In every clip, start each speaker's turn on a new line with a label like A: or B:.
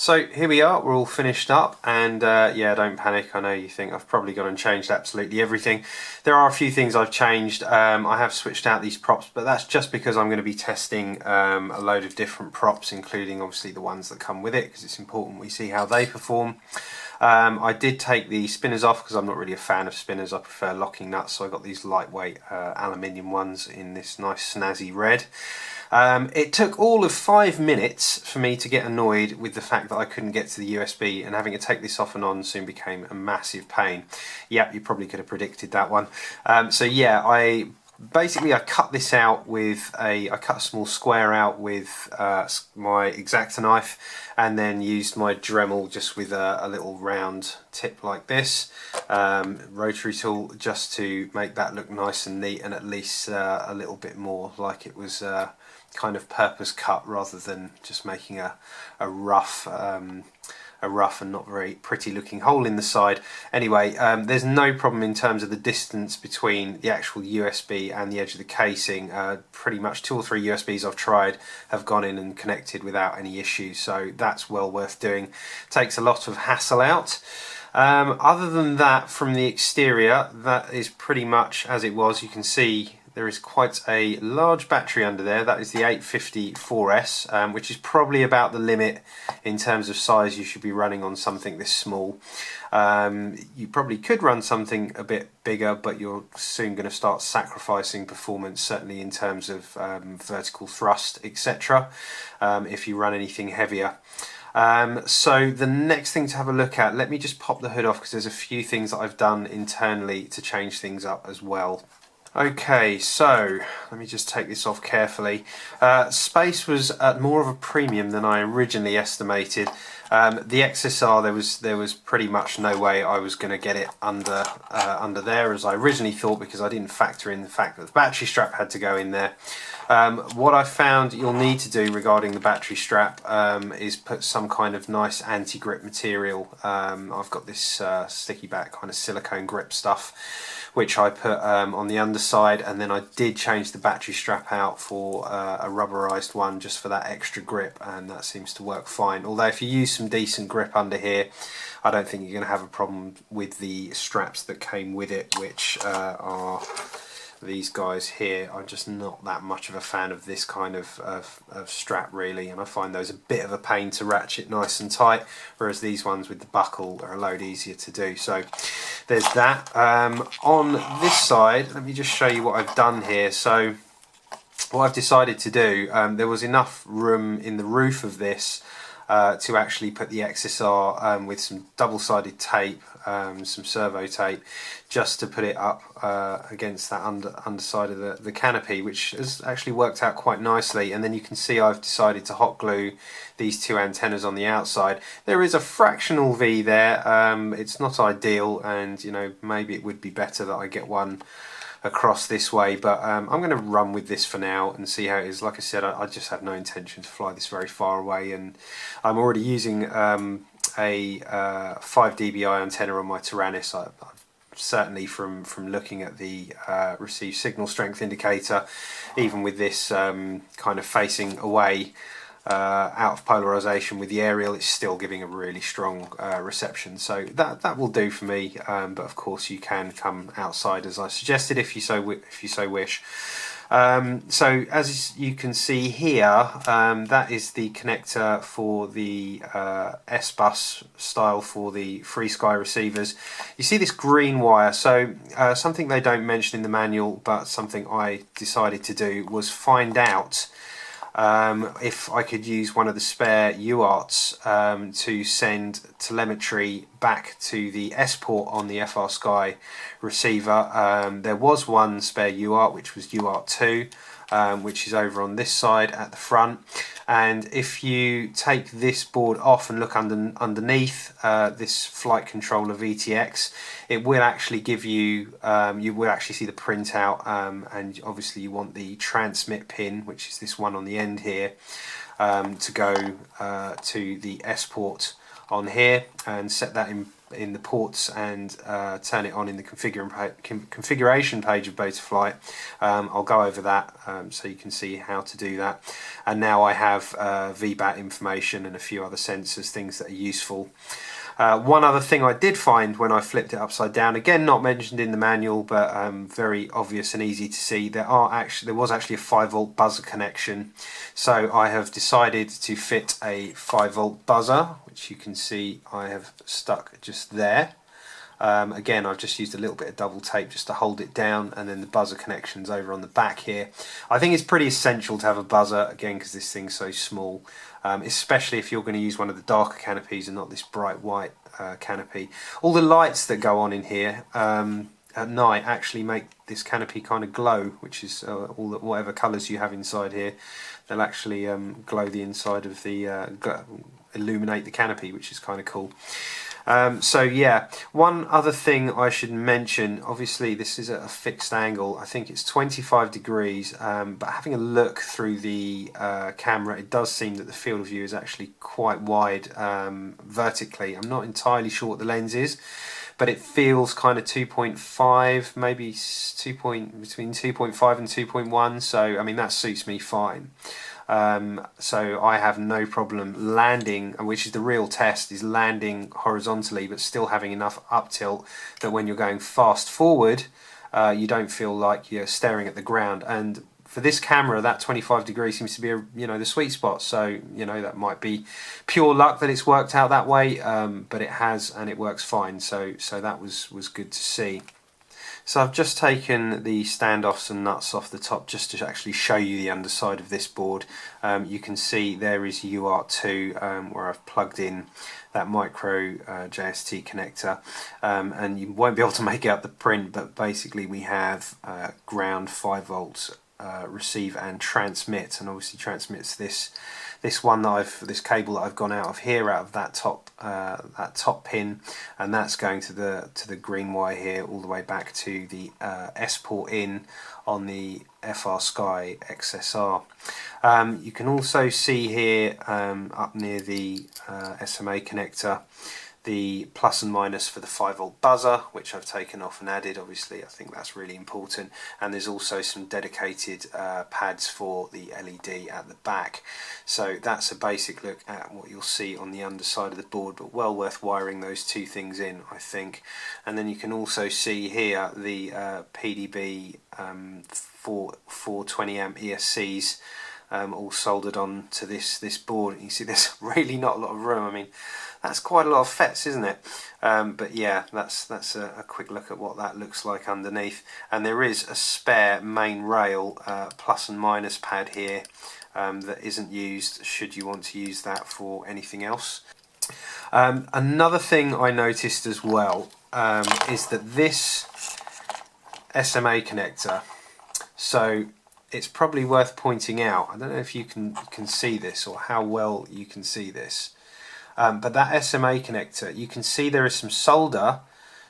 A: So here we are, we're all finished up, and yeah, don't panic. I know you think I've probably gone and changed absolutely everything. There are a few things I've changed. I have switched out these props, but that's just because I'm going to be testing a load of different props, including obviously the ones that come with it, because it's important we see how they perform. I did take the spinners off because I'm not really a fan of spinners. I prefer locking nuts, so I got these lightweight aluminium ones in this nice snazzy red. It took all of 5 minutes for me to get annoyed with the fact that I couldn't get to the USB, and having to take this off and on soon became a massive pain. Yep, you probably could have predicted that one. So yeah, I cut this out with I cut a small square out with my X-Acto knife, and then used my Dremel just with a little round tip like this, rotary tool, just to make that look nice and neat, and at least a little bit more like it was kind of purpose cut, rather than just making a rough and not very pretty looking hole in the side. Anyway, there's no problem in terms of the distance between the actual USB and the edge of the casing. Pretty much 2 or 3 USBs I've tried have gone in and connected without any issues, so that's well worth doing. Takes a lot of hassle out. Other than that, from the exterior, that is pretty much as it was. You can see there is quite a large battery under there. That is the 850 4S, which is probably about the limit in terms of size you should be running on something this small. You probably could run something a bit bigger, but you're soon going to start sacrificing performance, certainly in terms of vertical thrust, etc., if you run anything heavier. So the next thing to have a look at, let me just pop the hood off, because there's a few things that I've done internally to change things up as well. Okay, so let me just take this off carefully. Space was at more of a premium than I originally estimated. The XSR, there was pretty much no way I was going to get it under there as I originally thought, because I didn't factor in the fact that the battery strap had to go in there. What I found you'll need to do regarding the battery strap is put some kind of nice anti-grip material. I've got this sticky back kind of silicone grip stuff, which I put on the underside, and then I did change the battery strap out for a rubberized one just for that extra grip, and that seems to work fine. Although if you use some decent grip under here, I don't think you're going to have a problem with the straps that came with it, which are these guys here. I'm just not that much of a fan of this kind of strap, really, and I find those a bit of a pain to ratchet nice and tight, whereas these ones with the buckle are a load easier to do. So there's that. On this side, let me just show you what I've done here. So what I've decided to do, there was enough room in the roof of this to actually put the XSR with some double-sided tape, some servo tape, just to put it up against that underside of the canopy, which has actually worked out quite nicely. And then you can see I've decided to hot glue these 2 antennas on the outside. There is a fractional V there. It's not ideal, and you know, maybe it would be better that I get one across this way, but I'm going to run with this for now and see how it is. Like I said, I just have no intention to fly this very far away, and I'm already using a 5 dBi antenna on my Taranis. I've certainly from looking at the received signal strength indicator, even with this kind of facing away out of polarization with the aerial, it's still giving a really strong reception, so that will do for me. But of course you can come outside as I suggested if you so wish. So as you can see here, that is the connector for the S-Bus style for the FrSky receivers. You see this green wire, so something they don't mention in the manual, but something I decided to do was find out if I could use one of the spare UARTs to send telemetry back to the S port on the FrSky receiver. There was one spare UART, which was UART 2, which is over on this side at the front, and if you take this board off and look underneath this flight controller VTX, it will actually give you, you will actually see the printout, and obviously you want the transmit pin, which is this one on the end here, to go to the S port on here, and set that in in the ports and turn it on in the configuration page of Betaflight. I'll go over that so you can see how to do that. And now I have VBAT information and a few other sensors, things that are useful. One other thing I did find when I flipped it upside down, again not mentioned in the manual, but very obvious and easy to see, there was actually a 5-volt buzzer connection. So I have decided to fit a 5-volt buzzer, which you can see I have stuck just there. Again, I've just used a little bit of double tape just to hold it down, and then the buzzer connection's over on the back here. I think it's pretty essential to have a buzzer, again, because this thing's so small, especially if you're going to use one of the darker canopies and not this bright white canopy. All the lights that go on in here at night actually make this canopy kind of glow, which is whatever colours you have inside here, they'll actually glow the inside of the, illuminate the canopy, which is kind of cool. So yeah, one other thing I should mention, obviously this is at a fixed angle, I think it's 25 degrees, but having a look through the camera, it does seem that the field of view is actually quite wide vertically. I'm not entirely sure what the lens is, but it feels kind of 2.5, maybe between 2.5 and 2.1, so I mean that suits me fine. So I have no problem landing, which is the real test, is landing horizontally but still having enough up tilt that when you're going fast forward you don't feel like you're staring at the ground. And for this camera, that 25 degrees seems to be the sweet spot. So that might be pure luck that it's worked out that way, but it has, and it works fine. So that was good to see. So I've just taken the standoffs and nuts off the top just to actually show you the underside of this board. You can see there is UART2 where I've plugged in that micro JST connector, and you won't be able to make out the print, but basically we have ground 5 volts receive and transmit, and obviously transmits this one this cable that I've gone out of here, out of that top pin, and that's going to the green wire here all the way back to the S port in on the FrSky XSR. You can also see here up near the SMA connector the plus and minus for the 5-volt buzzer, which I've taken off and added. Obviously I think that's really important, and there's also some dedicated pads for the LED at the back. So that's a basic look at what you'll see on the underside of the board, but well worth wiring those two things in, I think. And then you can also see here the PDB 420 amp ESCs all soldered on to this board. You see there's really not a lot of room. I mean, that's quite a lot of FETs, isn't it? But yeah, that's a quick look at what that looks like underneath. And there is a spare main rail plus and minus pad here that isn't used, should you want to use that for anything else. Another thing I noticed as well is that this SMA connector, so it's probably worth pointing out, I don't know if you can see this or how well you can see this, but that SMA connector, you can see there is some solder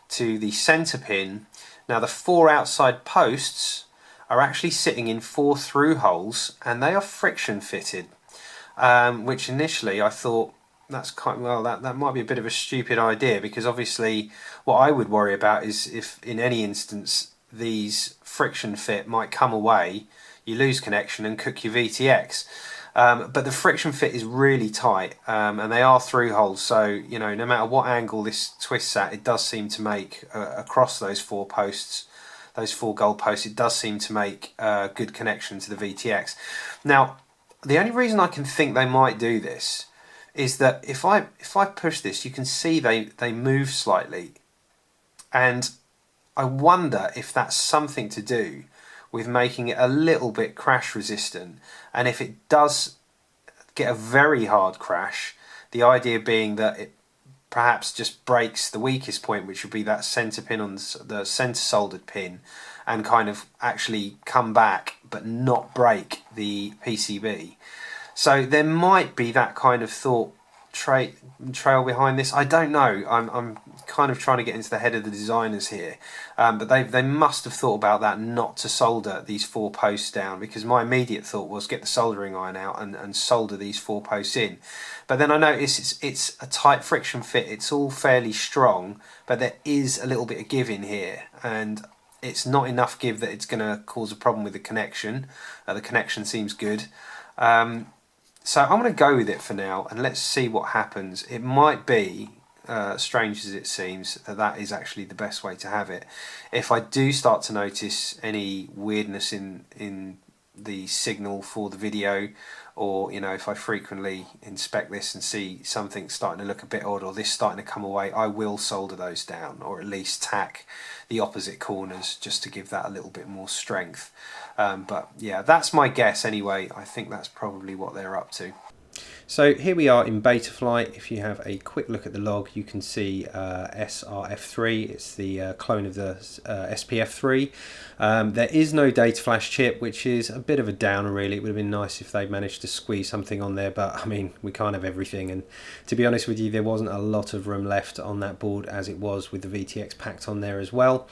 A: to the center pin. Now the 4 outside posts are actually sitting in 4 through holes, and they are friction fitted, which initially I thought that's that might be a bit of a stupid idea, because obviously what I would worry about is if in any instance these friction fit might come away, you lose connection and cook your VTX. But the friction fit is really tight, and they are through holes, so no matter what angle this twists at, it does seem to make across those 4 posts, those 4 gold posts, it does seem to make good connection to the VTX. Now the only reason I can think they might do this is that if I push this, you can see they move slightly, and I wonder if that's something to do with making it a little bit crash resistant. And if it does get a very hard crash, the idea being that it perhaps just breaks the weakest point, which would be that center pin on the center soldered pin, and kind of actually come back but not break the PCB. So there might be that kind of thought trail behind this? I don't know. I'm kind of trying to get into the head of the designers here, but they must have thought about that, not to solder these 4 posts down, because my immediate thought was get the soldering iron out and solder these 4 posts in. But then I notice it's a tight friction fit. It's all fairly strong, but there is a little bit of give in here, and it's not enough give that it's going to cause a problem with the connection. The connection seems good. So I'm going to go with it for now, and let's see what happens. It might be, strange as it seems, that is actually the best way to have it. If I do start to notice any weirdness in the signal for the video, or if I frequently inspect this and see something starting to look a bit odd, or this starting to come away, I will solder those down, or at least tack the opposite corners just to give that a little bit more strength. But yeah, that's my guess anyway. I think that's probably what they're up to. So here we are in Betaflight. If you have a quick look at the log, you can see SRF3. It's the clone of the SPF3. There is no data flash chip, which is a bit of a downer really. It would have been nice if they'd managed to squeeze something on there, but I mean, we can't have everything, and to be honest with you, there wasn't a lot of room left on that board as it was with the VTX packed on there as well.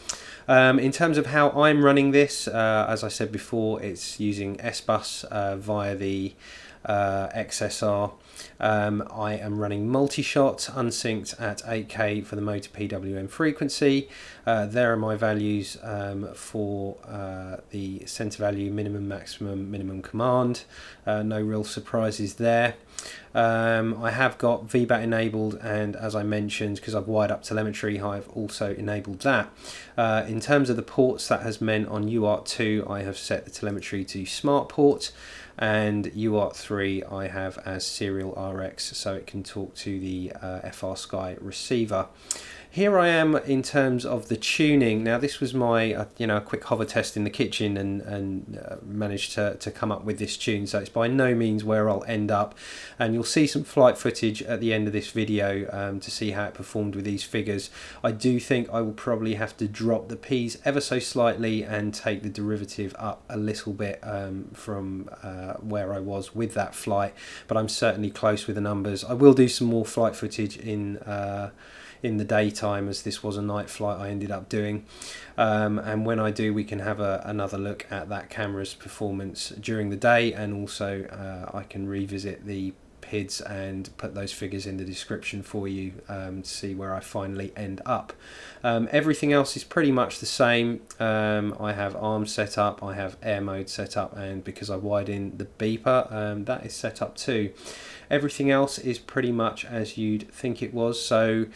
A: In terms of how I'm running this, as I said before, it's using S-Bus via the XSR. I am running multi-shot unsynced at 8K for the motor PWM frequency. There are my values for the center value, minimum, maximum, minimum command. No real surprises there. I have got VBAT enabled, and as I mentioned, because I've wired up telemetry, I've also enabled that. In terms of the ports, that has meant on UART2 I have set the telemetry to smart port, and UART3 I have as serial RX, so it can talk to the FrSky receiver. Here I am in terms of the tuning. Now this was my quick hover test in the kitchen, and managed to come up with this tune, so it's by no means where I'll end up, and you'll see some flight footage at the end of this video to see how it performed with these figures. I do think I will probably have to drop the P's ever so slightly and take the derivative up a little bit from where I was with that flight, but I'm certainly close with the numbers. I will do some more flight footage in the daytime, as this was a night flight I ended up doing, and when I do, we can have another look at that camera's performance during the day, and also I can revisit the PIDs and put those figures in the description for you to see where I finally end up. Everything else is pretty much the same. I have arms set up, I have air mode set up, and because I wired in the beeper, that is set up too. Everything else is pretty much as you'd think it was, so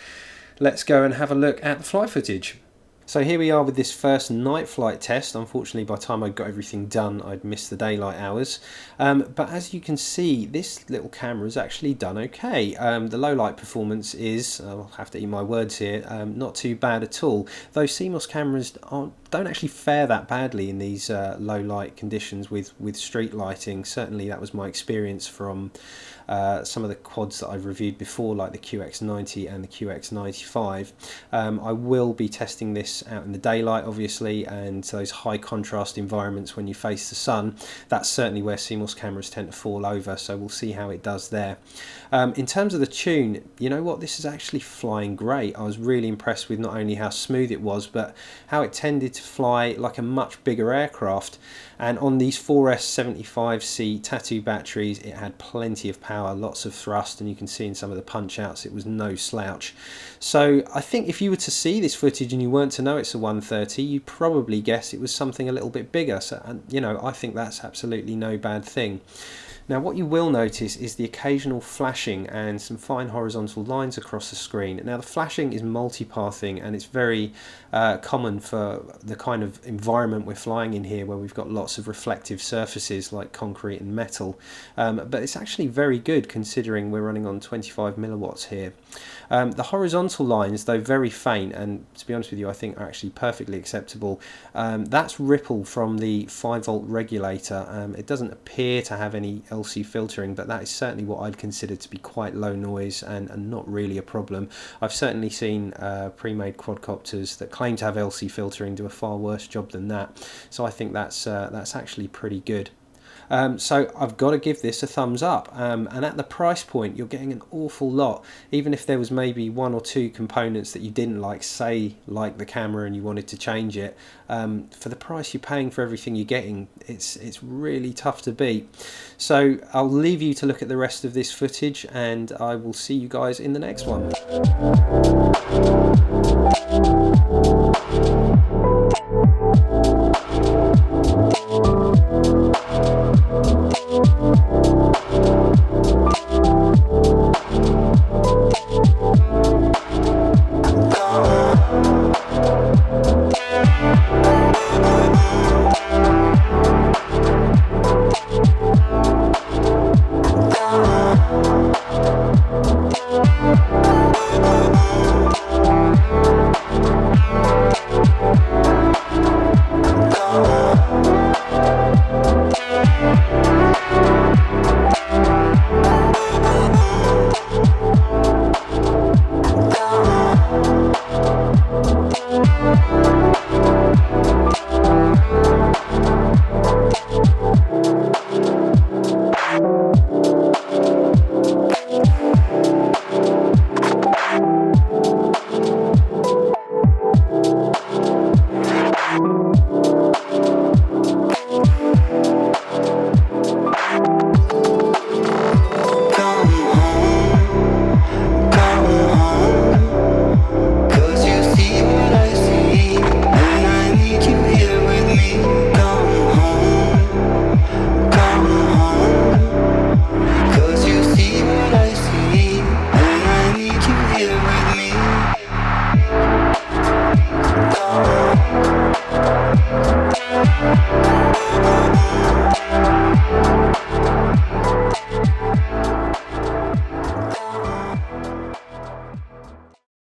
A: let's go and have a look at the flight footage. So here we are with this first night flight test. Unfortunately, by the time I got everything done, I'd missed the daylight hours. But as you can see, this little camera's actually done okay. The low light performance is, I'll have to eat my words here, not too bad at all. Those CMOS cameras don't actually fare that badly in these low light conditions with street lighting. Certainly that was my experience from some of the quads that I've reviewed before, like the QX90 and the QX95. I will be testing this out in the daylight, obviously, and those high contrast environments when you face the sun. That's certainly where CMOS cameras tend to fall over, so we'll see how it does there. In terms of the tune, you know what, this is actually flying great. I was really impressed with not only how smooth it was, but how it tended to fly like a much bigger aircraft. And on these 4S75C Tattoo batteries, it had plenty of power, lots of thrust, and you can see in some of the punch outs it was no slouch. So I think if you were to see this footage and you weren't to know it's a 130, you'd probably guess it was something a little bit bigger. So, I think that's absolutely no bad thing. Now what you will notice is the occasional flashing and some fine horizontal lines across the screen. Now the flashing is multipathing, and it's very common for the kind of environment we're flying in here, where we've got lots of reflective surfaces like concrete and metal, but it's actually very good considering we're running on 25 milliwatts here. The horizontal lines, though very faint, and to be honest with you I think are actually perfectly acceptable, that's ripple from the 5-volt regulator. It doesn't appear to have any LC filtering, but that is certainly what I'd consider to be quite low noise and not really a problem. I've certainly seen pre-made quadcopters that claim to have LC filtering do a far worse job than that, so I think that's actually pretty good. So I've got to give this a thumbs up. And at the price point, you're getting an awful lot. Even if there was maybe one or two components that you didn't like, say like the camera, and you wanted to change it, for the price you're paying for everything you're getting, it's really tough to beat. So I'll leave you to look at the rest of this footage, and I will see you guys in the next one.